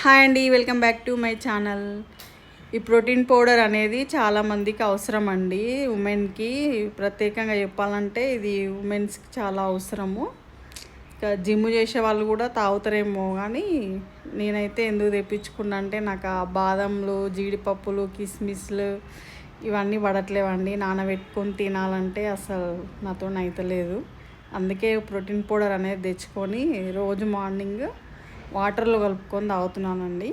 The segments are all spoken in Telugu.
హాయ్ అండి, welcome back to my channel. ఈ ప్రోటీన్ పౌడర్ అనేది చాలామందికి అవసరం అండి. ఉమెన్కి ప్రత్యేకంగా చెప్పాలంటే ఇది ఉమెన్స్కి చాలా అవసరము. ఇంకా జిమ్ చేసే వాళ్ళు కూడా తాగుతారేమో, కానీ నేనైతే ఎందుకు తెప్పించుకున్నా అంటే నాకు ఆ బాదంలు, జీడిపప్పులు, కిస్మిస్లు ఇవన్నీ పడట్లేవండి. నానబెట్టుకొని తినాలంటే అసలు నాతో అయితలేదు. అందుకే ప్రోటీన్ పౌడర్ అనేది తెచ్చుకొని రోజు మార్నింగ్ వాటర్లో కలుపుకొని తాగుతున్నానండి.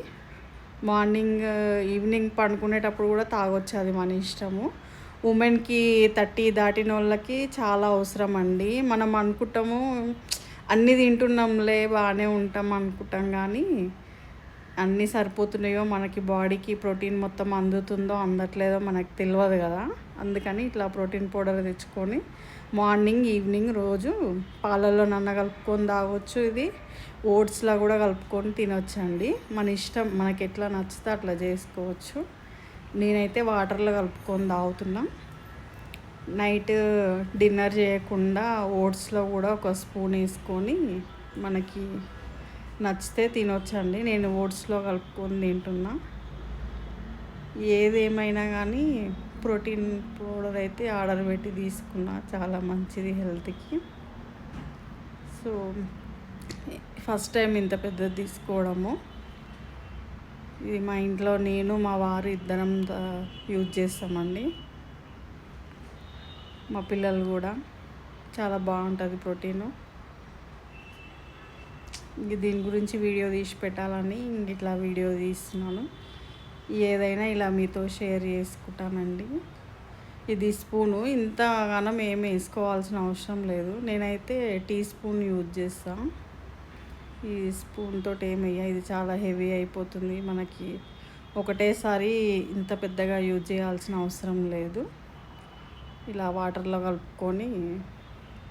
మార్నింగ్ ఈవినింగ్ పండుకునేటప్పుడు కూడా తాగొచ్చు, అది మన ఇష్టము. ఉమెన్కి 30 దాటిన వాళ్ళకి చాలా అవసరం అండి. మనం అనుకుంటాము అన్నీ తింటున్నాంలే బాగానే ఉంటాం అనుకుంటాం, కానీ అన్నీ సరిపోతున్నాయో మనకి బాడీకి ప్రోటీన్ మొత్తం అందుతుందో అందట్లేదో మనకు తెలియదు కదా. అందుకని ఇట్లా ప్రోటీన్ పౌడర్ తెచ్చుకొని మార్నింగ్ ఈవినింగ్ రోజు పాలల్లో కలుపుకొని తాగొచ్చు. ఇది ఓట్స్లో కూడా కలుపుకొని తినొచ్చండి. మన ఇష్టం, మనకి ఎట్లా నచ్చితే అట్లా చేసుకోవచ్చు. నేనైతే వాటర్లో కలుపుకొని తాగుతున్నా. నైట్ డిన్నర్ చేయకుండా ఓట్స్లో కూడా ఒక స్పూన్ వేసుకొని మనకి నచ్చితే తినొచ్చండి. నేను ఓట్స్లో కలుపుకొని తింటున్నా. ఏదేమైనా కానీ ప్రోటీన్ పౌడర్ అయితే ఆర్డర్ పెట్టి తీసుకున్నా, చాలా మంచిది హెల్త్కి. సో ఫస్ట్ టైం ఇంత పెద్దది తీసుకోవడము. ఇది మా ఇంట్లో నేను మా వారు ఇద్దరం యూజ్ చేస్తామండి. మా పిల్లలు కూడా. చాలా బాగుంటుంది ప్రోటీను. దీని గురించి వీడియో తీసి పెట్టాలని ఇట్లా వీడియో తీస్తున్నాను. ఏదైనా ఇలా మీతో షేర్ చేసుకుంటానండి. ఇది స్పూను ఇంతగానం ఏమి వేసుకోవాల్సిన అవసరం లేదు. నేనైతే టీ స్పూన్ యూజ్ చేస్తాను. ఈ స్పూన్ తోటి ఏమయ్యా, ఇది చాలా హెవీ అయిపోతుంది మనకి. ఒకటేసారి ఇంత పెద్దగా యూజ్ చేయాల్సిన అవసరం లేదు. ఇలా వాటర్లో కలుపుకొని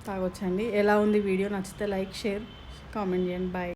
తాగొచ్చండి. ఎలా ఉంది వీడియో? నచ్చితే లైక్, షేర్, కామెంట్ చేయండి. బాయ్.